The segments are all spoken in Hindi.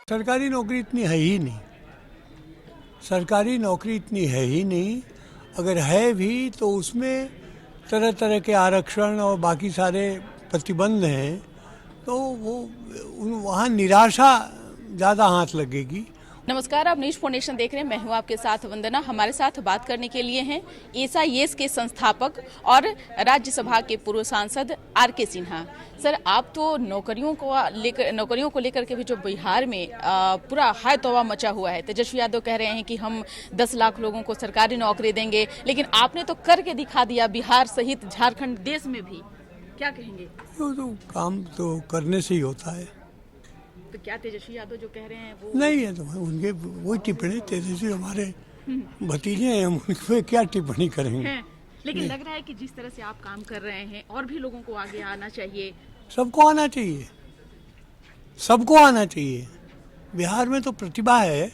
सरकारी नौकरी इतनी है ही नहीं। सरकारी नौकरी इतनी है ही नहीं। अगर है भी तो उसमें तरह तरह के आरक्षण और बाकी सारे प्रतिबंध हैं, तो वो वहाँ निराशा ज़्यादा हाथ लगेगी। नमस्कार, आप न्यूज फाउंडेशन देख रहे हैं। मैं हूं आपके साथ वंदना। हमारे साथ बात करने के लिए हैं एसआईएस के संस्थापक और राज्यसभा के पूर्व सांसद आरके सिन्हा। सर, आप तो नौकरियों को लेकर के भी जो बिहार में पूरा हाय तौबा मचा हुआ है। तेजस्वी यादव कह रहे हैं कि हम 10 लाख लोगों को सरकारी नौकरी देंगे, लेकिन आपने तो करके दिखा दिया बिहार सहित झारखंड, देश में भी। क्या कहेंगे? तो काम तो करने से ही होता है। तो क्या तेजस्वी यादव जो कह रहे हैं वो नहीं है, तो उनके वही टिप्पणी। तेजस्वी हमारे भतीजे हैं, हम उन पे क्या टिप्पणी करेंगे हैं। लेकिन लग रहा है कि जिस तरह से आप काम कर रहे हैं और भी लोगों को आगे आना चाहिए। सबको आना चाहिए, सबको आना चाहिए। बिहार में तो प्रतिभा है,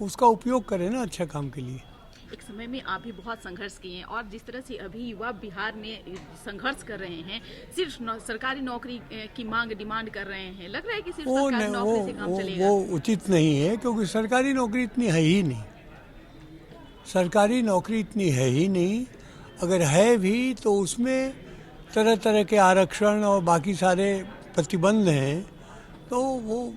उसका उपयोग करें ना अच्छे काम के लिए। एक समय में आप भी बहुत संघर्ष किए हैं और जिस तरह से अभी युवा बिहार में संघर्ष कर रहे हैं, सिर्फ सरकारी नौकरी की डिमांड कर रहे हैं। लग रहा है कि सिर्फ सरकारी नौकरी से काम चलेगा। वो उचित नहीं है, क्योंकि सरकारी नौकरी इतनी है ही नहीं। सरकारी नौकरी इतनी है ही नहीं। अगर है भी तो उसमें तरह तरह के आरक्षण और बाकी सारे प्रतिबंध हैं, तो वो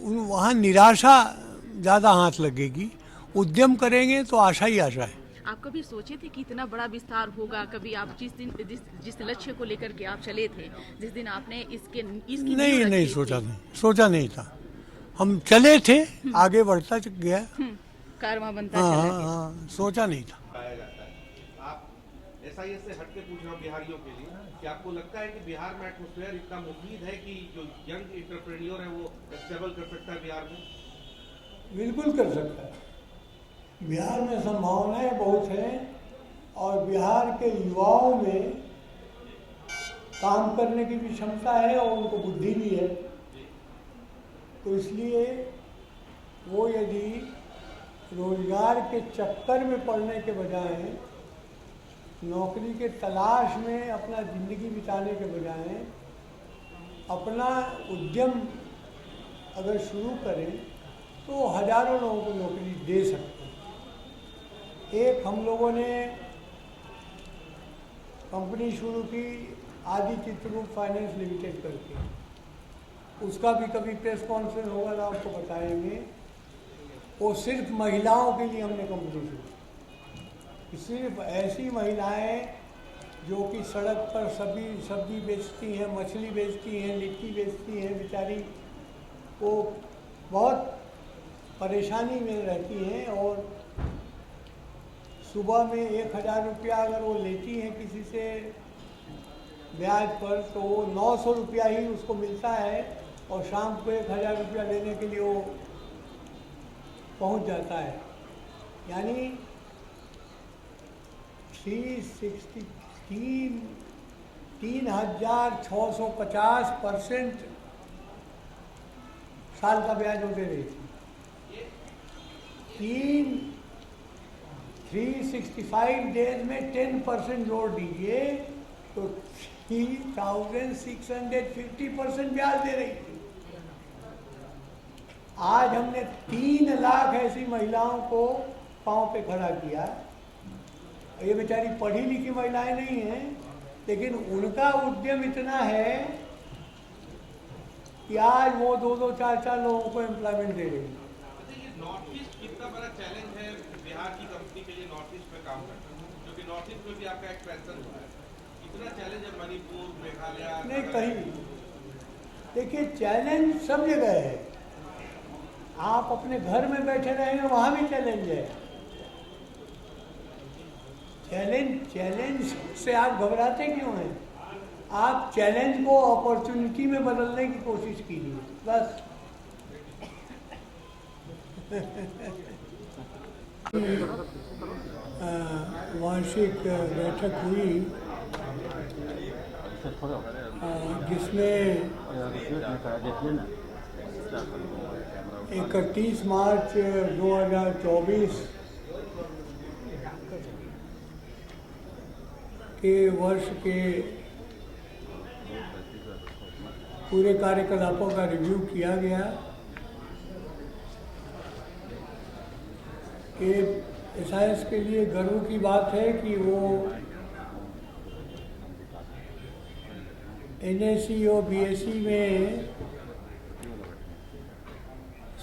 वहाँ निराशा ज़्यादा हाथ लगेगी। उद्यम करेंगे तो आशा ही आशा है। आप कभी सोचे थे कि इतना बड़ा विस्तार होगा? कभी आप जिस लक्ष्य को लेकर के आप चले थे, जिस दिन आपने इसकी नहीं सोचा नहीं था। हम चले थे, आगे बढ़ता गया। कारवां बनता हाँ चला हाँ गया। हाँ, सोचा नहीं था। आप एसआईएस से हटके पूछ रहा हूँ बिहारियों के लिए, क्या आपको लगता है कि बिहार में एटमॉस्फेयर इतना मुफीद है कि जो यंग एंटरप्रेन्योर है वो स्टेबल कर सकता है बिहार में? बिल्कुल कर सकता है। बिहार में संभावनाएं बहुत हैं और बिहार के युवाओं में काम करने की भी क्षमता है और उनको बुद्धि भी है। तो इसलिए वो यदि रोजगार के चक्कर में पड़ने के बजाय, नौकरी के तलाश में अपना ज़िंदगी बिताने के बजाय अपना उद्यम अगर शुरू करें तो हजारों लोगों को नौकरी दे सकते हैं। एक हम लोगों ने कंपनी शुरू की आदि चित्रगुप्त फाइनेंस लिमिटेड करके, उसका भी कभी प्रेस कॉन्फ्रेंस होगा तो आपको बताएंगे। वो सिर्फ महिलाओं के लिए हमने कंपनी शुरू की। सिर्फ ऐसी महिलाएं जो कि सड़क पर सब्जी बेचती हैं, मछली बेचती हैं, लिट्टी बेचती हैं, बेचारी वो बहुत परेशानी में रहती हैं और सुबह में 1000 रुपया अगर वो लेती हैं किसी से ब्याज पर, तो वो 900 रुपया ही उसको मिलता है और शाम को 1000 रुपया लेने के लिए वो पहुंच जाता है। यानी 3650% साल का ब्याज होते रही थी। 365 डेज में 10% जोड़ दीजिए तो 3650% ब्याज दे रही थी। आज हमने 3 लाख ऐसी महिलाओं को पांव पे खड़ा किया। ये बेचारी पढ़ी लिखी महिलाएं नहीं हैं, लेकिन उनका उद्यम इतना है कि आज वो 2-2, 4-4 लोगों को एम्प्लॉयमेंट दे रही है। नॉर्थ ईस्ट कितना बड़ा चैलेंज है बिहार की कंपनी के लिए नॉर्थ ईस्ट में काम करना, क्योंकि नॉर्थ ईस्ट में भी आपका एक्सपेंशन हुआ है। कितना चैलेंज है मणिपुर, मेघालय? नहीं, कहीं देखिए, चैलेंज सब जगह है। आप अपने घर में बैठे रहेंगे वहाँ भी चैलेंज है। चैलेंज से आप घबराते क्यों हैं? आप चैलेंज को अपॉर्चुनिटी में बदलने की कोशिश कीजिए, बस। वार्षिक बैठक हुई जिसमें 31 मार्च 2024 के वर्ष के पूरे कार्यकलापों का रिव्यू किया गया ये एसआईएस के लिए गर्व की बात है कि वो एनएसई और बीएसई में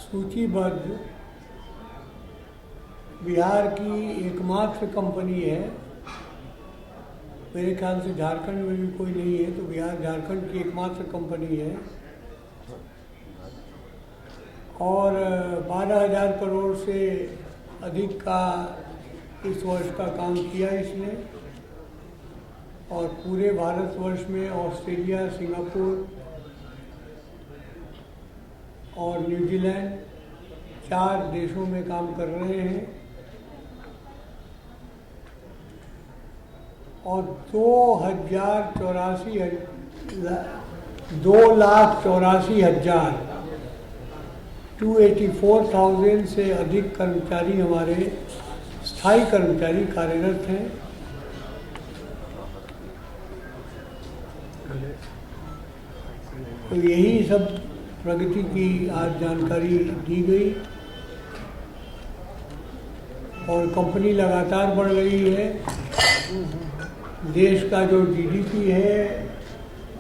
सूचीबद्ध बिहार की एकमात्र कंपनी है। मेरे ख्याल से झारखंड में भी कोई नहीं है, तो बिहार झारखंड की एकमात्र कंपनी है और 12,000 करोड़ से अधिक का इस वर्ष का काम किया इसने और पूरे भारतवर्ष में ऑस्ट्रेलिया, सिंगापुर और न्यूजीलैंड 4 देशों में काम कर रहे हैं और 2,84,000 से अधिक कर्मचारी हमारे स्थायी कर्मचारी कार्यरत हैं। तो यही सब प्रगति की आज जानकारी दी गई और कंपनी लगातार बढ़ रही है। देश का जो जीडीपी है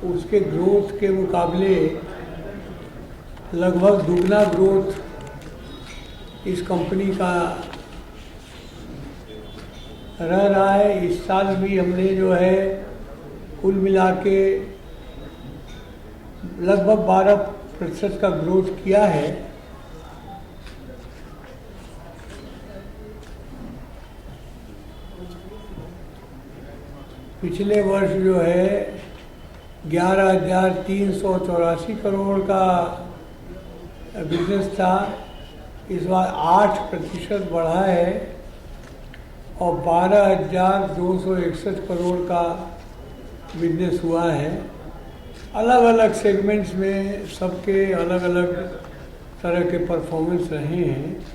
उसके ग्रोथ के मुकाबले लगभग दुगना ग्रोथ इस कंपनी का रह रहा है। इस साल भी हमने जो है कुल मिला के लगभग 12% का ग्रोथ किया है। पिछले वर्ष जो है 11,384 करोड़ का बिजनेस था, इस बार 8% बढ़ा है और 12,261 करोड़ का बिजनेस हुआ है। अलग अलग सेगमेंट्स में सबके अलग अलग तरह के परफॉर्मेंस रहे हैं,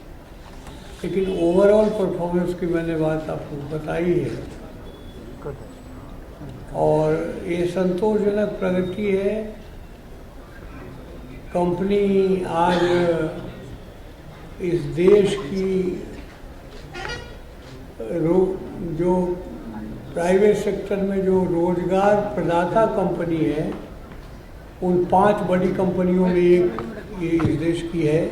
लेकिन ओवरऑल परफॉर्मेंस की मैंने बात आपको बताई है और ये संतोषजनक प्रगति है। कंपनी आज इस देश की जो प्राइवेट सेक्टर में जो रोजगार प्रदाता कंपनी है उन 5 बड़ी कंपनियों में एक ये इस देश की है।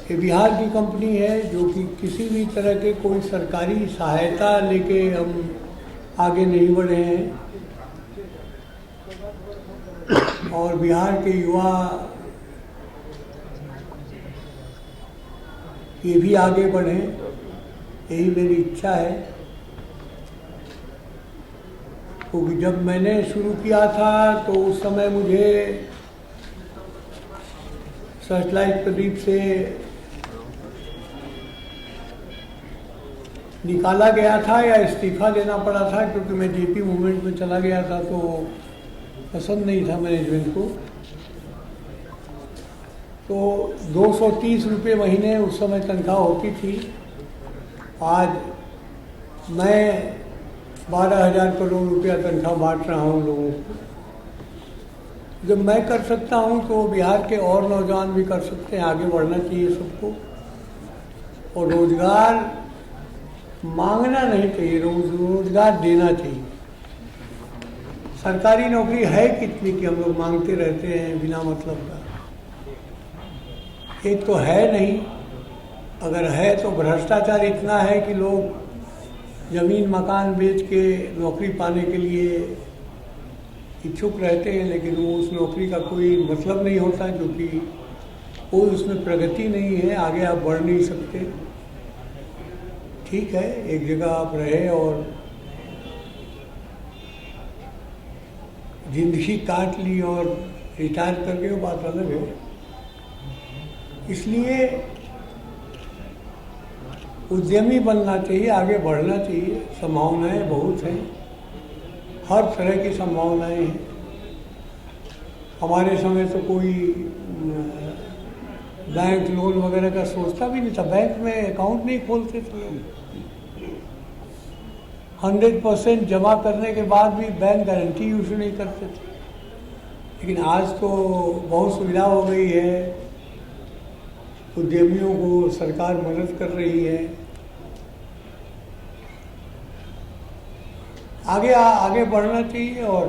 ये बिहार की कंपनी है जो कि किसी भी तरह के कोई सरकारी सहायता लेके हम आगे नहीं बढ़े हैं और बिहार के युवा ये भी आगे बढ़ें, यही मेरी इच्छा है। क्योंकि जब मैंने शुरू किया था तो उस समय मुझे सर्चलाइट प्रदीप से निकाला गया था या इस्तीफा देना पड़ा था, क्योंकि मैं जेपी मूवमेंट में चला गया था तो पसंद नहीं था मैनेजमेंट को। तो 230 रुपये महीने उस समय तनख्वाह होती थी। आज मैं 12,000 करोड़ रुपया तनख्वाह बांट रहा हूँ लोगों को। जब मैं कर सकता हूँ तो बिहार के और नौजवान भी कर सकते हैं। आगे बढ़ना चाहिए सबको और रोजगार मांगना नहीं चाहिए, रोजगार देना चाहिए। सरकारी नौकरी है कितनी कि हम लोग मांगते रहते हैं बिना मतलब का। एक तो है नहीं, अगर है तो भ्रष्टाचार इतना है कि लोग जमीन मकान बेच के नौकरी पाने के लिए इच्छुक रहते हैं, लेकिन वो उस नौकरी का कोई मतलब नहीं होता क्योंकि कोई उसमें प्रगति नहीं है, आगे आप बढ़ नहीं सकते। ठीक है, एक जगह आप रहे और जिंदगी काट ली और रिटायर कर गए, वो बात अलग है। इसलिए उद्यमी बनना चाहिए, आगे बढ़ना चाहिए। संभावनाएं बहुत हैं, हर तरह की संभावनाएं हैं। हमारे समय तो कोई बैंक लोन वगैरह का सोचता भी नहीं था, बैंक में अकाउंट नहीं खोलते थे। 100% जमा करने के बाद भी बैंक गारंटी इशू नहीं करते थे। लेकिन आज तो बहुत सुविधा हो गई है, उद्यमियों को सरकार मदद कर रही है। आगे बढ़ना चाहिए और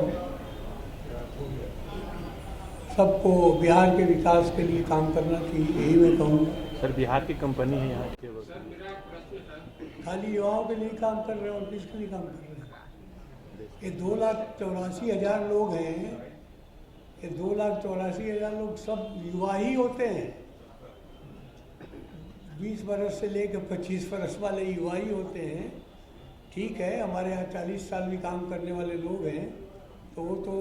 सबको बिहार के विकास के लिए काम करना चाहिए, यही मैं कहूँगा। सर बिहार की कंपनी है यहाँ के खाली युवाओं के लिए काम कर रहे हैं और किसके लिए काम कर रहे हैं? ये 2,84,000 लोग हैं, ये 2,84,000 लोग सब युवा ही होते हैं। 20 वर्ष से लेकर 25 वर्ष वाले युवा ही होते हैं। ठीक है, हमारे यहाँ 40 साल भी काम करने वाले लोग हैं, तो वो तो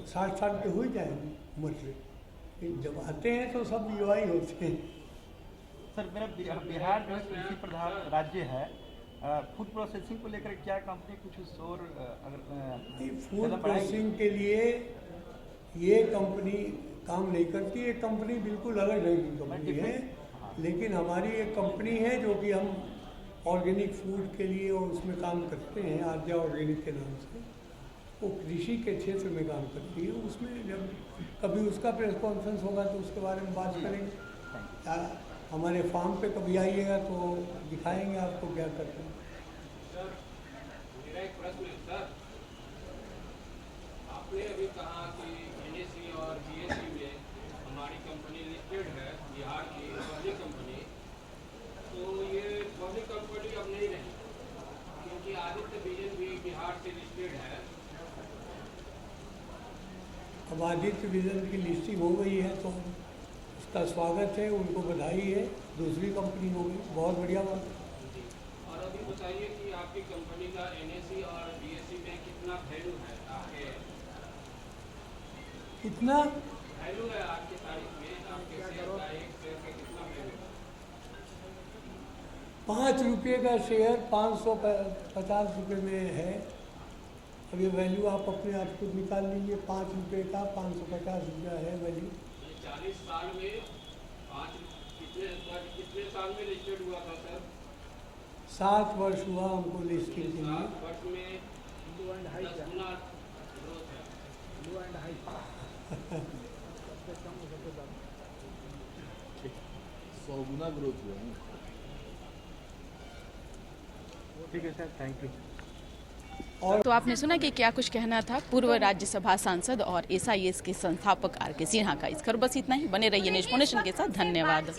60 साल के हो ही जाएंगे उम्र से। जब आते हैं तो सब युवा ही होते हैं। सर मेरा बिहार जो है कृषि प्रधान राज्य है, फूड प्रोसेसिंग को लेकर क्या कंपनी कुछ शोर अगर फूड प्रोसेसिंग के लिए ये कंपनी काम नहीं करती। ये कंपनी बिल्कुल अलग ढंग की कंपनी है, लेकिन हमारी एक कंपनी है जो कि हम ऑर्गेनिक फूड के लिए और उसमें काम करते हैं, आर्या ऑर्गेनिक के नाम से। वो कृषि के क्षेत्र में काम करती है। उसमें जब कभी उसका प्रेस कॉन्फ्रेंस होगा तो उसके बारे में बात करेंगे। हमारे फार्म पे कभी आइएगा तो दिखाएंगे आपको क्या करते हैं। सर मेरा एक प्रश्न है सर, आपने अभी कहा कि एनएसी और बीएससी में हमारी कंपनी लिस्टेड है, बिहार की पहली कंपनी, तो ये पब्लिक कंपनी अब नहीं रही क्योंकि आदित्य विजन भी बिहार से लिस्टेड है। अब आदित्य विजन की लिस्टिंग हो गई है तो उसका स्वागत है, उनको बधाई है। दूसरी कंपनी हो गई, बहुत बढ़िया बात है। और अभी बताइए कि आपकी कंपनी का एनएसी और बीएससी में कितना वैल्यू है, आपके कितना वैल्यू है आज की तारीख में, आपके शेयर का एक शेयर का कितना वैल्यू है? 5 रुपये का शेयर 550 रुपये में है। अब ये वैल्यू आप अपने आप खुद निकाल लीजिए। 5 रुपये का 550 रुपया है वैल्यू। 40 साल में कितने साल में लिस्टेड हुआ था सर? 7 वर्ष हुआ हमको लिस्टिंग के लिए। 7 वर्ष में 10 गुना ग्रोथ है। 100 गुना ग्रोथ हुआ है। ठीक है सर, थैंक यू। तो आपने सुना कि क्या कुछ कहना था पूर्व राज्यसभा सांसद और एसआईएस के संस्थापक आरके सिन्हा का। इस खबर बस इतना ही। बने रहिए न्यूज़ फाउंडेशन के साथ। धन्यवाद।